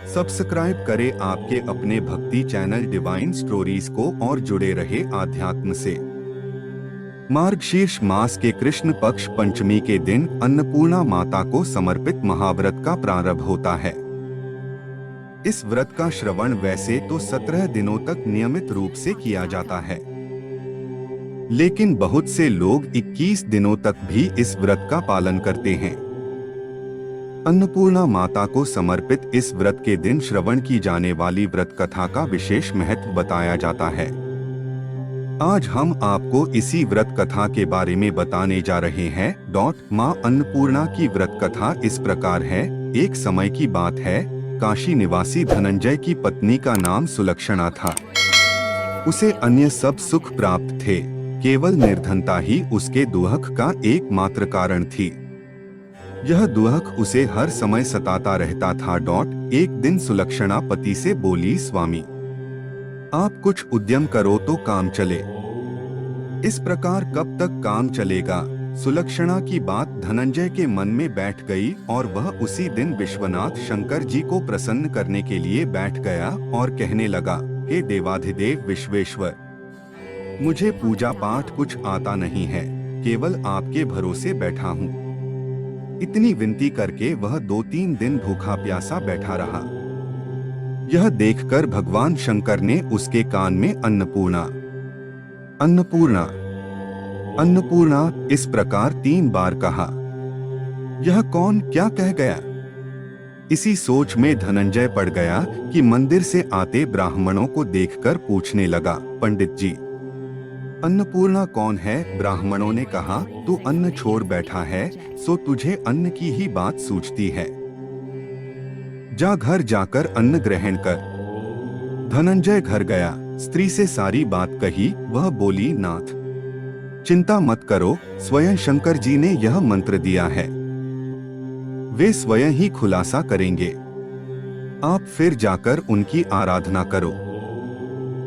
Subscribe करें आपके अपने भक्ति चैनल डिवाइन स्टोरीज को और जुड़े रहे आध्यात्म से। मार्गशीर्ष मास के कृष्ण पक्ष पंचमी के दिन अन्नपूर्णा माता को समर्पित महाव्रत का प्रारंभ होता है। इस व्रत का श्रवण वैसे तो 17 दिनों तक नियमित रूप से किया जाता है, लेकिन बहुत से लोग 21 दिनों तक भी इस व्रत का पालन करते हैं। अन्नपूर्णा माता को समर्पित इस व्रत के दिन श्रवण की जाने वाली व्रत कथा का विशेष महत्व बताया जाता है। आज हम आपको इसी व्रत कथा के बारे में बताने जा रहे हैं। माँ अन्नपूर्णा की व्रत कथा इस प्रकार है। एक समय की बात है, काशी निवासी धनंजय की पत्नी का नाम सुलक्षणा था। उसे अन्य सब सुख प्राप्त थे, केवल निर्धनता ही उसके दुख का एकमात्र कारण थी। यह दुख उसे हर समय सताता रहता था। एक दिन सुलक्षणा पति से बोली, स्वामी आप कुछ उद्यम करो तो काम चले। इस प्रकार कब तक काम चलेगा? सुलक्षणा की बात धनंजय के मन में बैठ गई और वह उसी दिन विश्वनाथ शंकर जी को प्रसन्न करने के लिए बैठ गया और कहने लगा, हे देवाधिदेव विश्वेश्वर, मुझे पूजा पाठ कुछ आता नहीं है, केवल आपके भरोसे बैठा हूँ। इतनी विनती करके वह 2-3 दिन भूखा प्यासा बैठा रहा। यह देखकर भगवान शंकर ने उसके कान में अन्नपूर्णा अन्नपूर्णा अन्नपूर्णा इस प्रकार 3 बार कहा। यह कौन क्या कह गया? इसी सोच में धनंजय पड़ गया कि मंदिर से आते ब्राह्मणों को देखकर पूछने लगा, पंडित जी अन्नपूर्णा कौन है? ब्राह्मणों ने कहा, तू अन्न छोड़ बैठा है, सो तुझे अन्न की ही बात सूझती है। जा घर जाकर अन्न ग्रहण कर। धनंजय घर गया, स्त्री से सारी बात कही। वह बोली, नाथ चिंता मत करो, स्वयं शंकर जी ने यह मंत्र दिया है, वे स्वयं ही खुलासा करेंगे। आप फिर जाकर उनकी आराधना करो।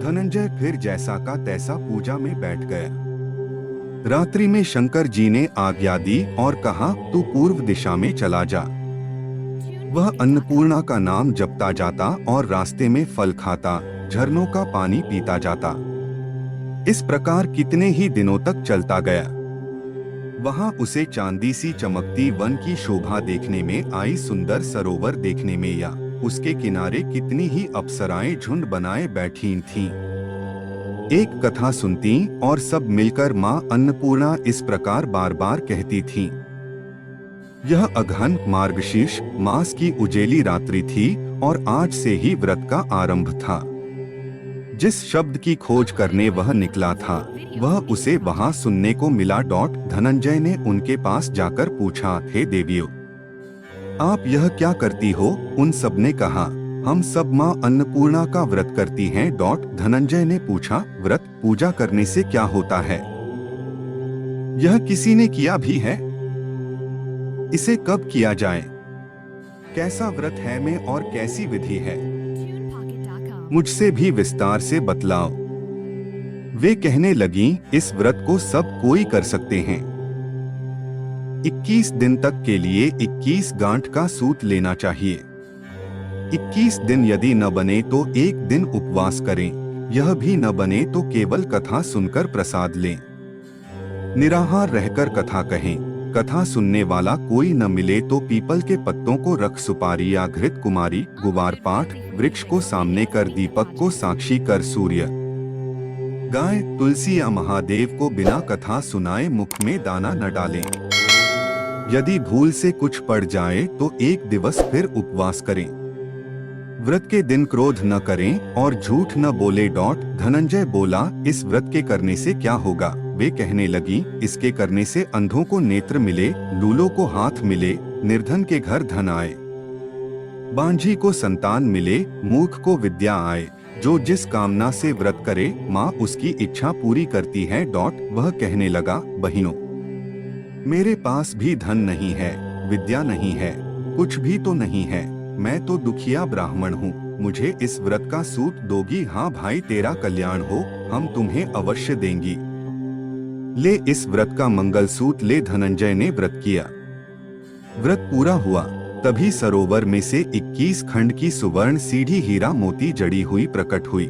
धनंजय फिर जैसा का तैसा पूजा में बैठ गया। रात्रि में शंकर जी ने आज्ञा दी और कहा, तू पूर्व दिशा में चला जा। वह अन्नपूर्णा का नाम जपता जाता और रास्ते में फल खाता, झरनों का पानी पीता जाता। इस प्रकार कितने ही दिनों तक चलता गया। वहां उसे चांदी सी चमकती वन की शोभा देखने में आई, सुंदर सरोवर देखने में या उसके किनारे कितनी ही अप्सराएं झुंड बनाए बैठी थीं। एक कथा सुनती और सब मिलकर माँ अन्नपूर्णा इस प्रकार बार बार कहती थीं। यह अगहन मार्गशीर्ष मास की उजेली रात्रि थी और आज से ही व्रत का आरंभ था। जिस शब्द की खोज करने वह निकला था, वह उसे वहां सुनने को मिला। धनंजय ने उनके पास जाकर पूछा, हे देवियों, आप यह क्या करती हो? उन सब ने कहा, हम सब माँ अन्नपूर्णा का व्रत करती हैं। धनंजय ने पूछा, व्रत पूजा करने से क्या होता है? यह किसी ने किया भी है? इसे कब किया जाए? कैसा व्रत है में और कैसी विधि है? मुझसे भी विस्तार से बतलाओ। वे कहने लगीं, इस व्रत को सब कोई कर सकते हैं। 21 दिन तक के लिए 21 गांठ का सूत लेना चाहिए। 21 दिन यदि न बने तो एक दिन उपवास करें। यह भी न बने तो केवल कथा सुनकर प्रसाद लें। निराहार रहकर कथा कहें। कथा सुनने वाला कोई न मिले तो पीपल के पत्तों को रख सुपारी या घृत कुमारी गुवार पाठ, वृक्ष को सामने कर दीपक को साक्षी कर सूर्य, गाय, तुलसी या महादेव को बिना कथा सुनाए मुख में दाना न डालें। यदि भूल से कुछ पड़ जाए तो एक दिवस फिर उपवास करें। व्रत के दिन क्रोध न करें और झूठ न बोले। धनंजय बोला, इस व्रत के करने से क्या होगा? वे कहने लगी, इसके करने से अंधों को नेत्र मिले, लूलों को हाथ मिले, निर्धन के घर धन आए, बांझी को संतान मिले, मूर्ख को विद्या आए। जो जिस कामना से व्रत करे, माँ उसकी इच्छा पूरी करती है। वह कहने लगा, बहनों, मेरे पास भी धन नहीं है, विद्या नहीं है, कुछ भी तो नहीं है। मैं तो दुखिया ब्राह्मण हूँ, मुझे इस व्रत का सूत दोगी? हाँ भाई, तेरा कल्याण हो, हम तुम्हें अवश्य देंगी। ले इस व्रत का मंगल सूत ले। धनंजय ने व्रत किया। व्रत पूरा हुआ। तभी सरोवर में से 21 खंड की सुवर्ण सीढ़ी हीरा मोती जड़ी हुई प्रकट हुई।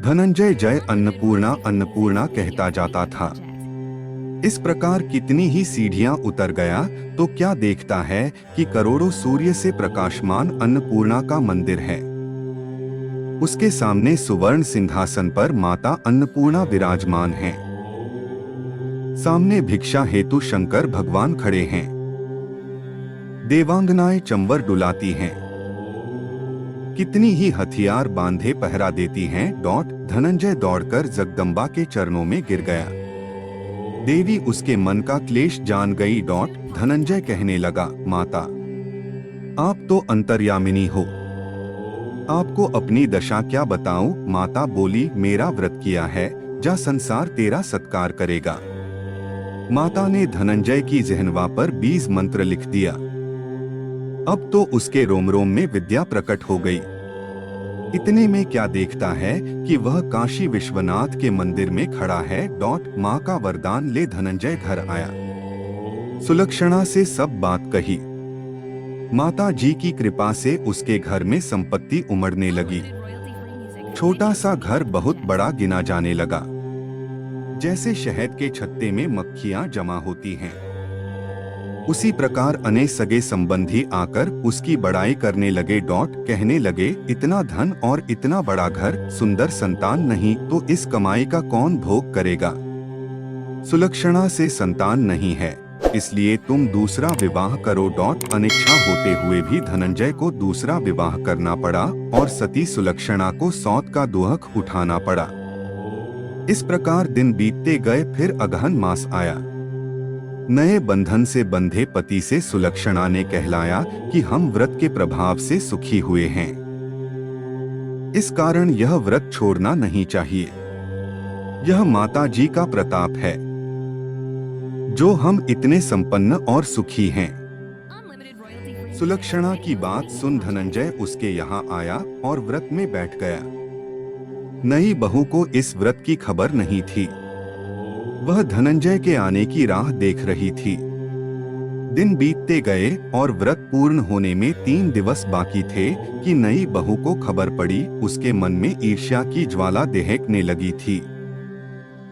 धनंजय जय अन्नपूर्णा अन्नपूर्णा कहता जाता था। इस प्रकार कितनी ही सीढ़ियां उतर गया तो क्या देखता है कि करोड़ों सूर्य से प्रकाशमान अन्नपूर्णा का मंदिर है। उसके सामने सुवर्ण सिंहासन पर माता अन्नपूर्णा विराजमान हैं। सामने भिक्षा हेतु शंकर भगवान खड़े हैं। देवांगनाएं चंवर डुलाती हैं। कितनी ही हथियार बांधे पहरा देती हैं। धनंजय दौड़कर जगदम्बा के चरणों में गिर गया। देवी उसके मन का क्लेश जान गई। धनंजय कहने लगा, माता आप तो अंतर्यामिनी हो, आपको अपनी दशा क्या बताऊं। माता बोली, मेरा व्रत किया है, जा संसार तेरा सत्कार करेगा। माता ने धनंजय की जिह्वा पर 20 मंत्र लिख दिया। अब तो उसके रोम रोम में विद्या प्रकट हो गई। इतने में क्या देखता है कि वह काशी विश्वनाथ के मंदिर में खड़ा है। माँ का वरदान ले धनंजय घर आया। सुलक्षणा से सब बात कही। माता जी की कृपा से उसके घर में संपत्ति उमड़ने लगी। छोटा सा घर बहुत बड़ा गिना जाने लगा, जैसे शहद के छत्ते में मक्खियां जमा होती हैं। उसी प्रकार अनेक सगे संबंधी आकर उसकी बड़ाई करने लगे। कहने लगे, इतना धन और इतना बड़ा घर, सुंदर संतान नहीं तो इस कमाई का कौन भोग करेगा। सुलक्षणा से संतान नहीं है, इसलिए तुम दूसरा विवाह करो। अनिच्छा होते हुए भी धनंजय को दूसरा विवाह करना पड़ा और सती सुलक्षणा को सौत का दुहक उठाना पड़ा। इस प्रकार दिन बीतते गए। फिर अगहन मास आया। नए बंधन से बंधे पति से सुलक्षणा ने कहलाया कि हम व्रत के प्रभाव से सुखी हुए हैं, इस कारण यह व्रत छोड़ना नहीं चाहिए। यह माता जी का प्रताप है जो हम इतने संपन्न और सुखी हैं। सुलक्षणा की बात सुन धनंजय उसके यहाँ आया और व्रत में बैठ गया। नई बहू को इस व्रत की खबर नहीं थी। वह धनंजय के आने की राह देख रही थी। दिन बीतते गए और व्रत पूर्ण होने में 3 दिवस बाकी थे कि नई बहू को खबर पड़ी। उसके मन में ईर्ष्या की ज्वाला दहकने लगी थी।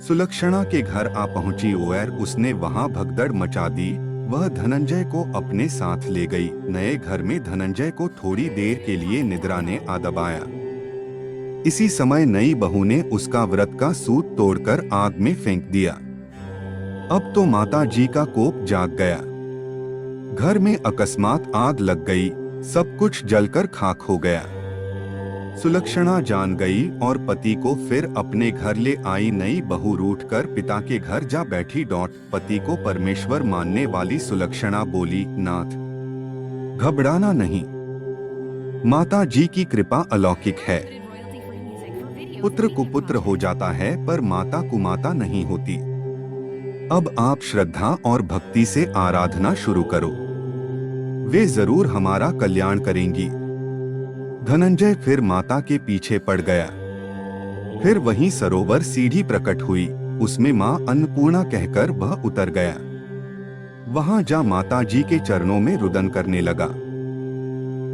सुलक्षणा के घर आ पहुंची और उसने वहां भगदड़ मचा दी। वह धनंजय को अपने साथ ले गई। नए घर में धनंजय को थोड़ी देर के लिए निद्रा ने आ दबाया। इसी समय नई बहू ने उसका व्रत का सूत तोड़कर आग में फेंक दिया। अब तो माता जी का कोप जाग गया। घर में अकस्मात आग लग गई, सब कुछ जलकर खाक हो गया। सुलक्षणा जान गई और पति को फिर अपने घर ले आई। नई बहू रूठकर पिता के घर जा बैठी। पति को परमेश्वर मानने वाली सुलक्षणा बोली, नाथ घबराना नहीं, माता जी की कृपा अलौकिक है। पुत्र कुपुत्र हो जाता है पर माता कुमाता नहीं होती। अब आप श्रद्धा और भक्ति से आराधना शुरू करो, वे जरूर हमारा कल्याण करेंगी। धनंजय फिर माता के पीछे पड़ गया। फिर वहीं सरोवर सीढ़ी प्रकट हुई, उसमें माँ अन्नपूर्णा कहकर वह उतर गया। वहां जा माता जी के चरणों में रुदन करने लगा।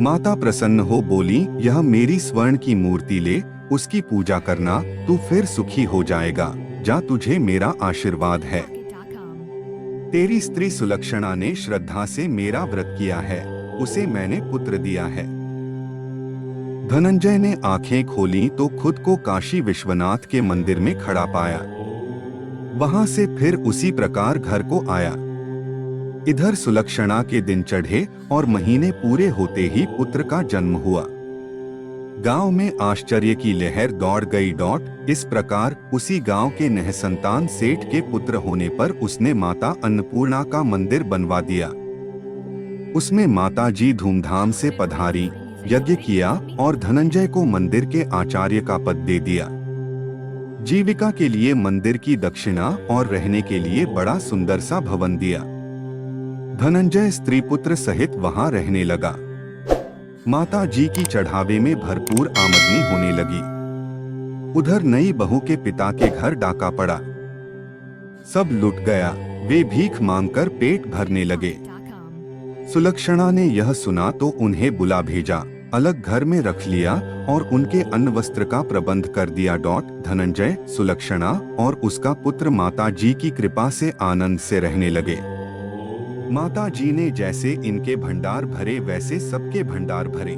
माता प्रसन्न हो बोली, यह मेरी स्वर्ण की मूर्ति ले, उसकी पूजा करना, तू फिर सुखी हो जाएगा। जा, तुझे मेरा आशीर्वाद है। तेरी स्त्री सुलक्षणा ने श्रद्धा से मेरा व्रत किया है, उसे मैंने पुत्र दिया है। धनंजय ने आंखें खोली तो खुद को काशी विश्वनाथ के मंदिर में खड़ा पाया। वहां से फिर उसी प्रकार घर को आया। इधर सुलक्षणा के दिन चढ़े और महीने पूरे होते ही पुत्र का जन्म हुआ। गांव में आश्चर्य की लहर दौड़ गई। इस प्रकार उसी गांव के निःसंतान सेठ के पुत्र होने पर उसने माता अन्नपूर्णा का मंदिर बनवा दिया। उसमें माता जी धूमधाम से पधारी, यज्ञ किया और धनंजय को मंदिर के आचार्य का पद दे दिया। जीविका के लिए मंदिर की दक्षिणा और रहने के लिए बड़ा सुंदर सा भवन दिया। धनंजय स्त्री पुत्र सहित वहां रहने लगा। माता जी की चढ़ावे में भरपूर आमदनी होने लगी। उधर नई बहू के पिता के घर डाका पड़ा, सब लुट गया। वे भीख मांगकर पेट भरने लगे। सुलक्षणा ने यह सुना तो उन्हें बुला भेजा, अलग घर में रख लिया और उनके अन्न वस्त्र का प्रबंध कर दिया। धनंजय, सुलक्षणा और उसका पुत्र माता जी की कृपा से आनंद से रहने लगे। माता जी ने जैसे इनके भंडार भरे वैसे सबके भंडार भरे।